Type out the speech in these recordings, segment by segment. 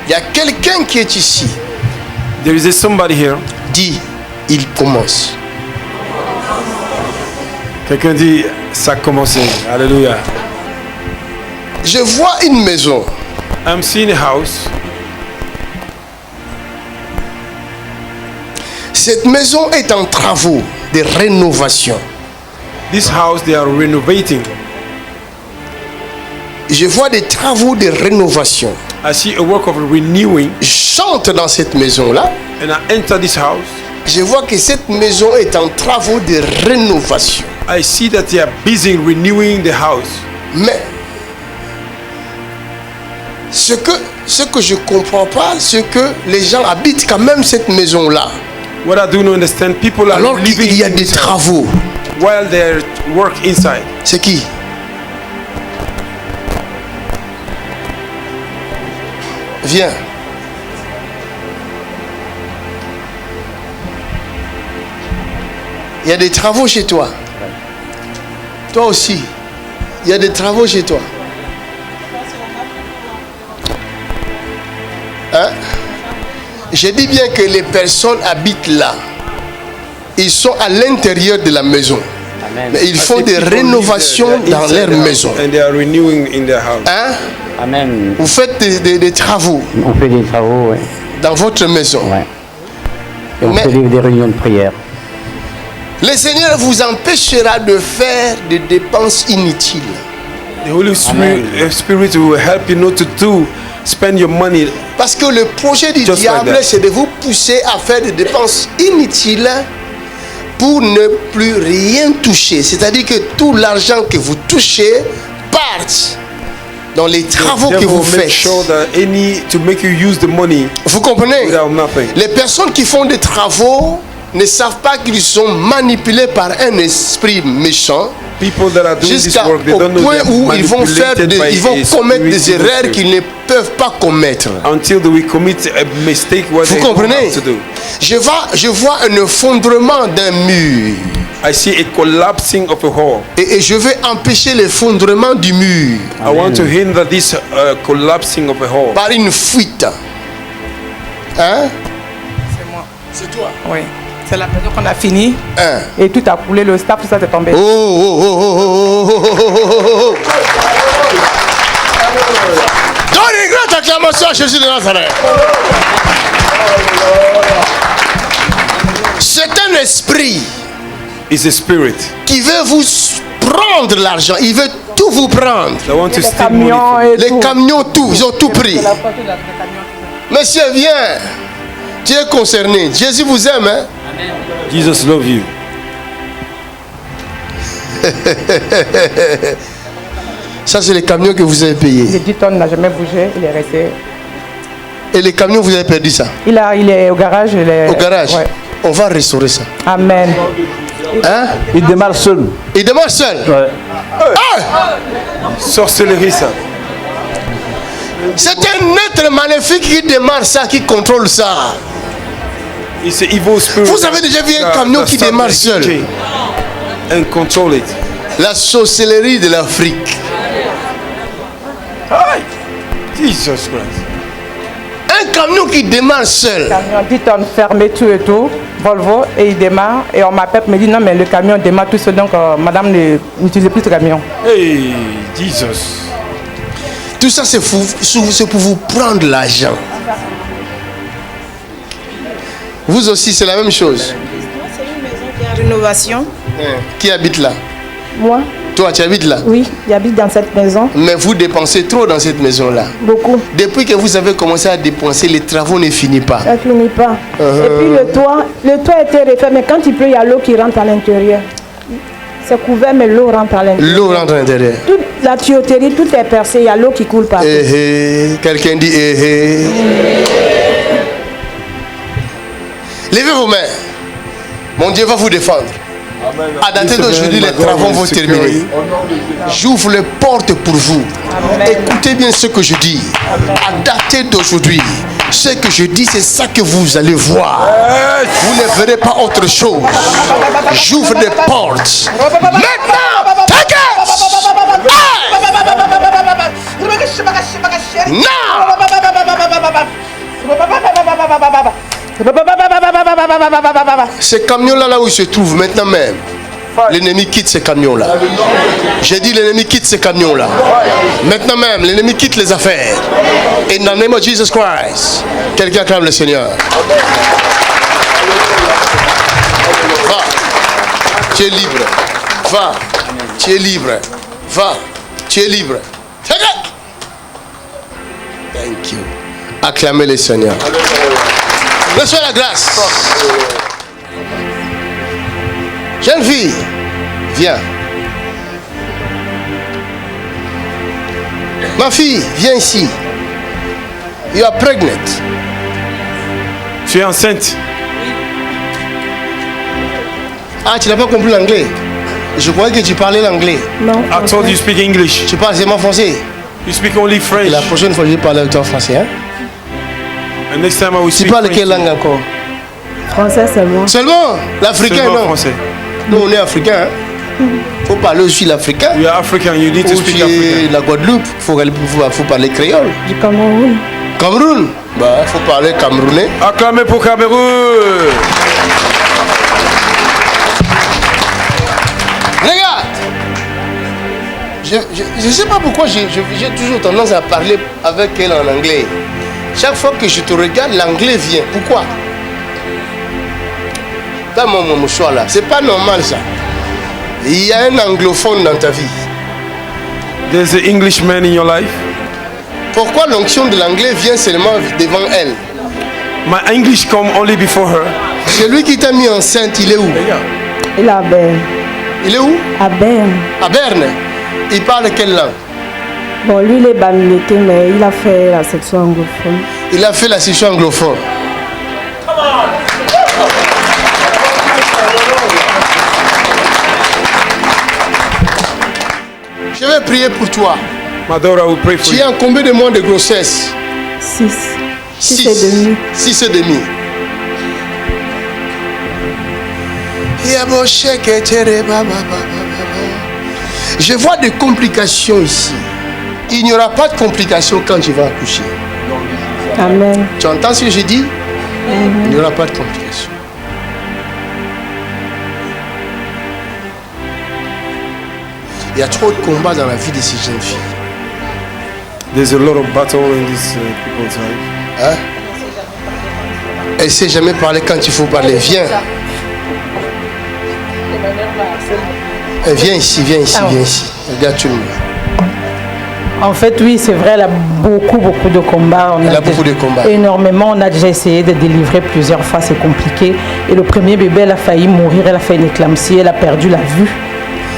Il y a quelqu'un qui est ici. There is somebody here. Dis, il commence. Quelqu'un dit, ça a commencé. Alléluia. Je vois une maison. I'm seeing a house. Cette maison est en travaux de rénovation. This house, they are renovating. Je vois des travaux de rénovation. I see a work of renewing. J'entre dans cette maison-là. And I enter this house. Je vois que cette maison est en travaux de rénovation. I see that they are busy renewing the house. Mais ce que je comprends pas, c'est que les gens habitent quand même cette maison-là. What I do not understand, people are Alors living qu'il y a des inside travaux. while they work inside. C'est qui? Viens. Il y a des travaux chez toi. Toi aussi. Il y a des travaux chez toi. Hein? Je dis bien que les personnes habitent là. Ils sont à l'intérieur de la maison. Amen. Mais ils font des rénovations dans leur maison. And they are renewing in their house. Hein? Amen. Vous faites des travaux On fait des travaux, ouais. dans votre maison. Ouais. Et on Mais- fait des réunions de prière. Le Seigneur vous empêchera de faire des dépenses inutiles. The Holy Spirit will help you not to spend your money. Parce que le projet du Just like diable, that. c'est de vous pousser à faire des dépenses inutiles pour ne plus rien toucher. C'est-à-dire que tout l'argent que vous touchez parte dans les travaux que vous make faites. sure that to make you use the money Vous comprenez? without nothing. Les personnes qui font des travaux ne savent pas qu'ils sont manipulés par un esprit méchant People that are doing this jusqu'au work, they don't know point they're où ils vont manipulated by ils vont a commettre spirit, des erreurs qu'ils ne peuvent pas commettre. until they will commit a mistake what Vous they don't comprenez? have to do. Je vois un effondrement d'un mur I see a collapsing of a hall. et je vais empêcher l'effondrement du mur I want to hinder this collapsing of a hall. par une fuite. Hein? C'est moi. C'est toi. Oui. C'est la maison qu'on a fini Hein? et tout a coulé, le staff, tout ça est tombé. Oh, oh, oh, oh, oh, oh, oh, oh. Donne une grande acclamation à Jésus de Nazareth. C'est un esprit It's a spirit qui veut vous prendre l'argent. Il veut tout vous prendre. that want to Les steal money camions from et Les tout. camions, tout. Ils ont tout pris. Monsieur, viens. Tu es concerné. Jésus vous aime. Hein? you. Jesus love you. Ça, c'est les camions que vous avez payés. Les 10 tonnes n'a jamais bougé, il est resté. Et les camions, vous avez perdu ça. Il est au garage. Au garage. Ouais. On va restaurer ça. Amen. Hein? Il démarre seul. Il demeure seul. Ouais. Ah! Sorcellerie, ça. C'est un être maléfique qui démarre ça, qui contrôle ça. It's an evil spirit. Vous avez déjà vu un camion qui démarre seul? And control it. La sorcellerie de l'Afrique. Hi. Jesus Christ. Un camion qui démarre seul. Camion 10 tonnes fermé, tout et tout. Volvo, et il démarre. Et on m'appelle, me dit non, mais le camion démarre tout seul. Donc, madame n'utilise plus ce camion. Hey, Jesus. Tout ça, c'est pour vous prendre l'argent. Vous aussi, c'est la même chose. C'est une maison qui est en rénovation. Qui habite là? Moi, Toi, tu habites là? oui, j'habite dans cette maison. Mais vous dépensez trop dans cette maison-là. Beaucoup. Depuis que vous avez commencé à dépenser, les travaux ne finissent pas. Ça ne finit pas. Et puis le toit était refait, mais quand il pleut, il y a l'eau qui rentre à l'intérieur. C'est couvert, mais l'eau rentre à l'intérieur. L'eau rentre à l'intérieur. Toute la tuyauterie, tout est percé, il y a l'eau qui coule partout. Quelqu'un dit Levez vos mains. Mon Dieu va vous défendre. À dater d'aujourd'hui, les travaux vont terminer. J'ouvre les portes pour vous. Écoutez bien ce que je dis. À dater d'aujourd'hui, ce que je dis, c'est ça que vous allez voir. Vous ne verrez pas autre chose. J'ouvre des portes. Maintenant, take it! Ces camions-là, là où ils se trouvent maintenant même, l'ennemi quitte ces camions-là. J'ai dit l'ennemi quitte ces camions-là. Maintenant même, l'ennemi quitte les affaires. In the name of Jesus Christ. Quelqu'un acclame le Seigneur. Va. Tu es libre. Va. Tu es libre. Va. Tu es libre. Take it. Thank you. Acclamez le Seigneur. Reçois la grâce. Jeune fille, viens. Ma fille, viens ici. You are pregnant. Tu es enceinte. Ah, tu n'as pas compris l'anglais? Je croyais que tu parlais l'anglais. Non. I told you speak English. Tu parles seulement français. You speak only French. Et la prochaine fois, je vais parler avec toi en français. Hein? And next time I will Tu speak parles French. quelle langue encore? Français seulement. Seulement l'africain, Seulement non? français. Nous, on est africain. Il faut parler aussi l'africain. We are African. You need to Ou speak tu es African. la Guadeloupe, il faut parler créole. Du Cameroun. Cameroun, il faut parler camerounais. Acclamez pour Cameroun. Regarde, je ne sais pas pourquoi j'ai toujours tendance à parler avec elle en anglais. Chaque fois que je te regarde, l'anglais vient. Pourquoi? Pas mon choix là. C'est pas normal ça. Il y a un anglophone dans ta vie. There's an Englishman in your life. Pourquoi l'onction de l'anglais vient seulement devant elle? My English come only before her. Celui qui t'a mis enceinte, il est où? Il est à Berne. Il est où? À Berne. À Berne. Il parle quelle langue? Bon, lui, il est bamileke, mais il a fait la section anglophone. Il a fait la section anglophone. Je vais prier pour toi. My daughter will pray for Tu es you. en combien de mois de grossesse? 6. 6 et demi. 6 et demi. Je vois des complications ici. Il n'y aura pas de complications quand tu vas accoucher. Amen. Tu entends ce que je dis? Il n'y aura pas de complications. Il y a trop de combats dans la vie de ces jeunes filles. There's a lot of battle in this people's life. Hein? Elle ne sait jamais parler quand il faut parler. Viens. Viens ici, viens ici, viens ici. Regarde tout le monde. En fait, oui, c'est vrai, elle a beaucoup de combats. Elle a beaucoup de combats. Énormément. On a déjà essayé de délivrer plusieurs fois, c'est compliqué. Et le premier bébé, elle a failli mourir, elle a fait une éclampsie, elle a perdu la vue.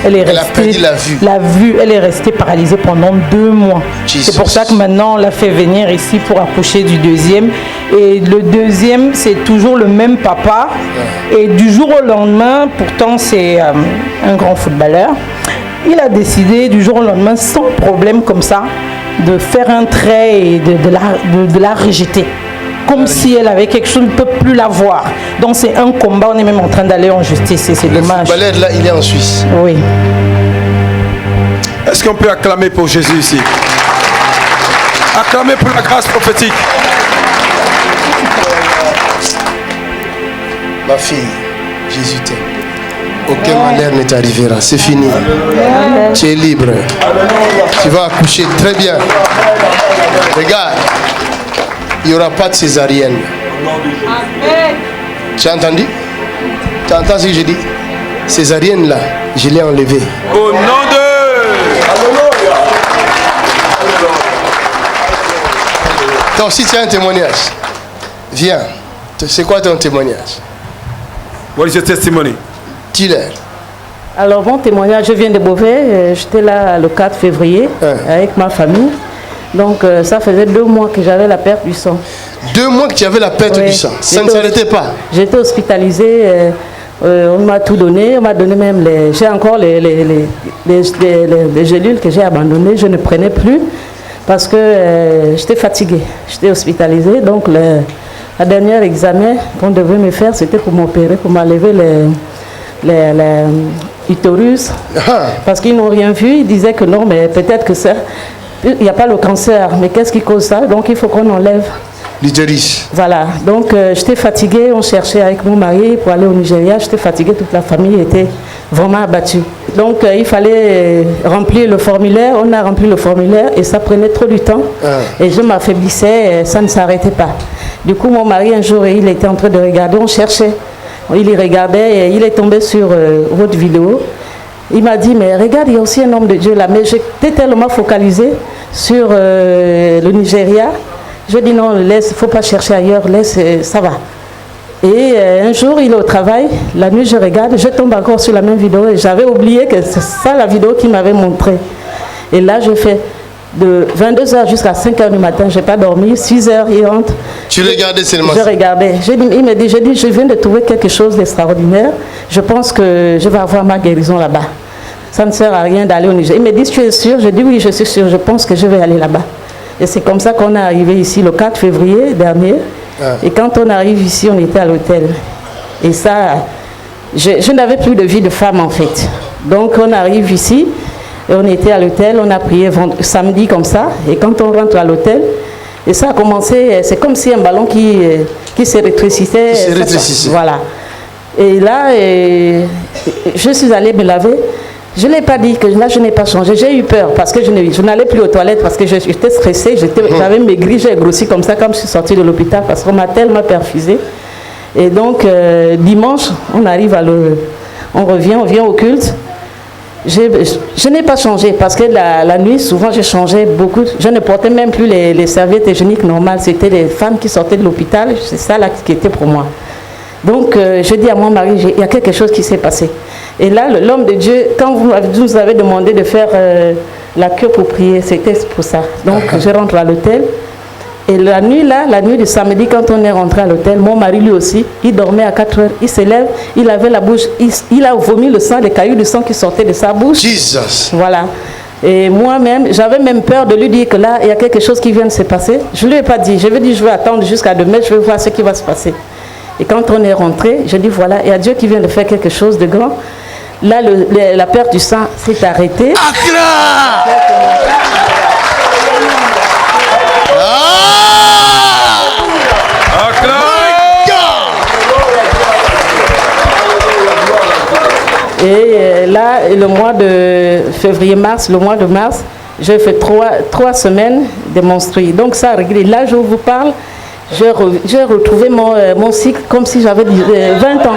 Elle a perdu la vue. La vue, elle est restée paralysée pendant 2 mois. C'est pour ça que maintenant, on l'a fait venir ici pour accoucher du deuxième. Et le deuxième, c'est toujours le même papa. Et du jour au lendemain, pourtant, c'est un grand footballeur. Il a décidé du jour au lendemain, sans problème comme ça, de faire un trait et de la rejeter. Comme si elle avait quelque chose, on ne peut plus la voir. Donc c'est un combat, on est même en train d'aller en justice et c'est dommage. Le footballeur là, il est en Suisse. Oui. Est-ce qu'on peut acclamer pour Jésus ici? Acclamer pour la grâce prophétique. Ma fille, Jésus t'aime. Aucun malheur ne t'arrivera. C'est fini. Tu es libre. Tu vas accoucher très bien. Regarde. Il n'y aura pas de césarienne. Tu as entendu? Tu entends ce que je dis? Césarienne là, je l'ai enlevée. Au nom de... Toi aussi tu as un témoignage. Viens. C'est quoi ton témoignage? What is your testimony? Dis-leur. Alors, mon témoignage, je viens de Beauvais. J'étais là le 4 février avec ma famille. Donc, ça faisait 2 mois que j'avais la perte du sang. 2 mois que tu avais la perte du sang. Ça ne s'arrêtait pas. J'étais hospitalisée. On m'a tout donné. On m'a donné même les... J'ai encore les gélules que j'ai abandonnées. Je ne prenais plus parce que j'étais fatiguée. J'étais hospitalisée. Donc, le dernier examen qu'on devait me faire, c'était pour m'opérer, pour m'enlever les utérus. Parce qu'ils n'ont rien vu. Ils disaient que non, mais peut-être que ça... il n'y a pas le cancer, mais qu'est-ce qui cause ça? Donc il faut qu'on enlève. L'utérus. Voilà, donc j'étais fatiguée, on cherchait avec mon mari pour aller au Nigeria, j'étais fatiguée, toute la famille était vraiment abattue. Donc il fallait remplir le formulaire, on a rempli le formulaire et ça prenait trop du temps et je m'affaiblissais, ça ne s'arrêtait pas. Du coup mon mari un jour, il était en train de regarder, on cherchait, il y regardait et il est tombé sur votre vidéo. Il m'a dit, mais regarde, il y a aussi un homme de Dieu là, mais j'étais tellement focalisée sur le Nigeria. Je dis non, laisse, il ne faut pas chercher ailleurs, laisse, ça va. Et un jour, il est au travail, la nuit je regarde, je tombe encore sur la même vidéo et j'avais oublié que c'est ça la vidéo qu'il m'avait montré. Et là, je fais de 22h jusqu'à 5h du matin, je n'ai pas dormi, 6h, il rentre. Tu regardais seulement? Je regardais. Il me dit, je viens de trouver quelque chose d'extraordinaire, je pense que je vais avoir ma guérison là-bas. Ça ne sert à rien d'aller au Niger. Il me dit, tu es sûr? Je dis oui, je suis sûr, je pense que je vais aller là-bas. Et c'est comme ça qu'on est arrivé ici le 4 février dernier. Et quand on arrive ici, on était à l'hôtel. Et ça, je n'avais plus de vie de femme en fait. Donc on arrive ici, et on était à l'hôtel, on a prié samedi comme ça. Et quand on rentre à l'hôtel, et ça a commencé, c'est comme si un ballon qui se rétrécissait. Voilà. Et là, je suis allée me laver. Je ne l'ai pas dit que là je n'ai pas changé, j'ai eu peur parce que je n'allais plus aux toilettes parce que j'étais stressée, j'avais maigri, j'ai grossi comme ça comme je suis sortie de l'hôpital parce qu'on m'a tellement perfusée. Et donc dimanche, on arrive on vient au culte. Je n'ai pas changé parce que la nuit, souvent je changeais beaucoup, je ne portais même plus les serviettes hygiéniques normales, c'était les femmes qui sortaient de l'hôpital, c'est ça là qui était pour moi. Donc je dis à mon mari, il y a quelque chose qui s'est passé. Et là, l'homme de Dieu, quand vous nous avez demandé de faire la queue pour prier, c'était pour ça. Donc je rentre à l'hôtel. Et la nuit du samedi, quand on est rentré à l'hôtel, mon mari lui aussi, il dormait à 4 heures, il se lève, il avait la bouche, il a vomi le sang, des cailloux de sang qui sortaient de sa bouche. Jesus. Voilà. Et moi-même, j'avais même peur de lui dire que là, il y a quelque chose qui vient de se passer. Je ne lui ai pas dit, je lui ai dit, je vais attendre jusqu'à demain, je vais voir ce qui va se passer. Et quand on est rentré, je dis voilà, il y a Dieu qui vient de faire quelque chose de grand. Là, la perte du sang s'est arrêtée. Et là, le mois de février-mars, le mois de mars, j'ai fait 3 semaines de menstrues. Donc ça a réglé. Là, je vous parle, j'ai retrouvé mon cycle comme si j'avais 20 ans.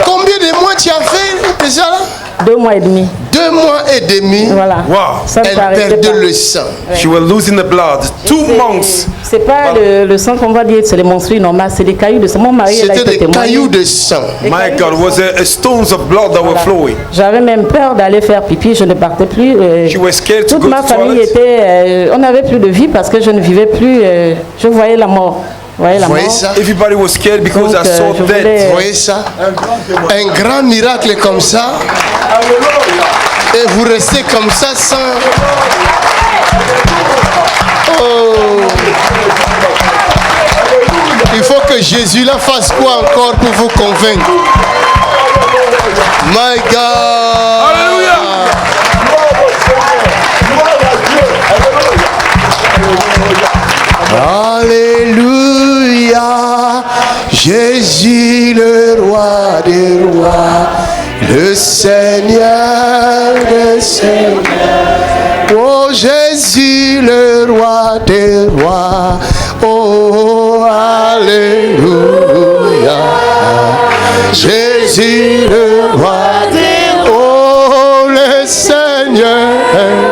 Combien de mois tu as fait déjà là? 2 mois et demi. 2 mois et demi. Voilà. Wow. Elle perdait le sang. Ouais. She was losing the blood. 2 months. C'est pas le sang qu'on va dire, c'est les menstrues normales, c'est des cailloux de sang. Mon mari, c'était des cailloux de sang. My God, was a stones of blood that were flowing. J'avais même peur d'aller faire pipi, je ne partais plus. She was scared to toute go ma to famille toilet. était, on n'avait plus de vie parce que je ne vivais plus, je voyais la mort. Vous voyez ça? Everybody was scared because I saw death. Vous voyez ça? Un grand miracle comme ça. Et vous restez comme ça sans... Oh. Il faut que Jésus là fasse quoi encore pour vous convaincre? My God. Alléluia. Alléluia, Jésus le roi des rois, le Seigneur des seigneurs. Oh Jésus le roi des rois, oh Alléluia, Jésus le roi des rois, oh le Seigneur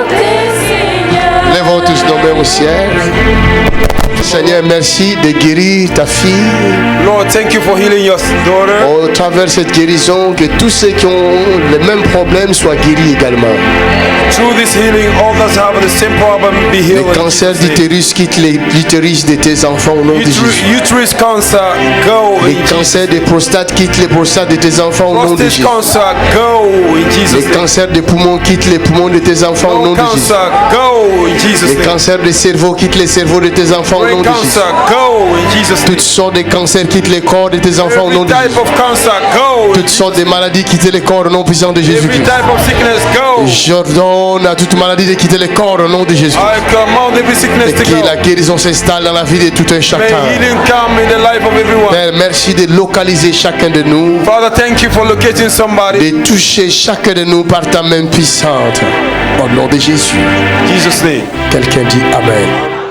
des seigneurs. Lèvons tous nos mains au ciel. Seigneur, merci de guérir ta fille. Lord, thank you for healing your daughter. Au travers de cette guérison, que tous ceux qui ont les mêmes problèmes soient guéris également. Through this healing. All that have the same problem be healed. Les cancers d'utérus quittent l'utérus de tes enfants au nom de Jésus. Uterus cancer, go. Les cancers de prostate quittent les prostates de tes enfants au nom de Jésus. Cancer, go in Jesus' Les cancers de poumons quittent les poumons de tes enfants au nom de Jésus. Go in Jesus' Les cancers de cerveau quittent les cerveaux de tes enfants au nom de Jésus. Go in Jesus' Toutes sortes de cancers quittent les corps de tes enfants au nom de Jésus. Toutes sortes de maladies quittent les corps au nom puissant de Jésus-Christ. J'ordonne à toute maladie de quitter les corps au nom de Jésus. Et que la guérison s'installe dans la vie de tout un chacun. Père, merci de localiser chacun de nous. Father, thank you for locating somebody. De toucher chacun de nous par ta main puissante. Au nom de Jésus. Jesus' name. Quelqu'un dit Amen.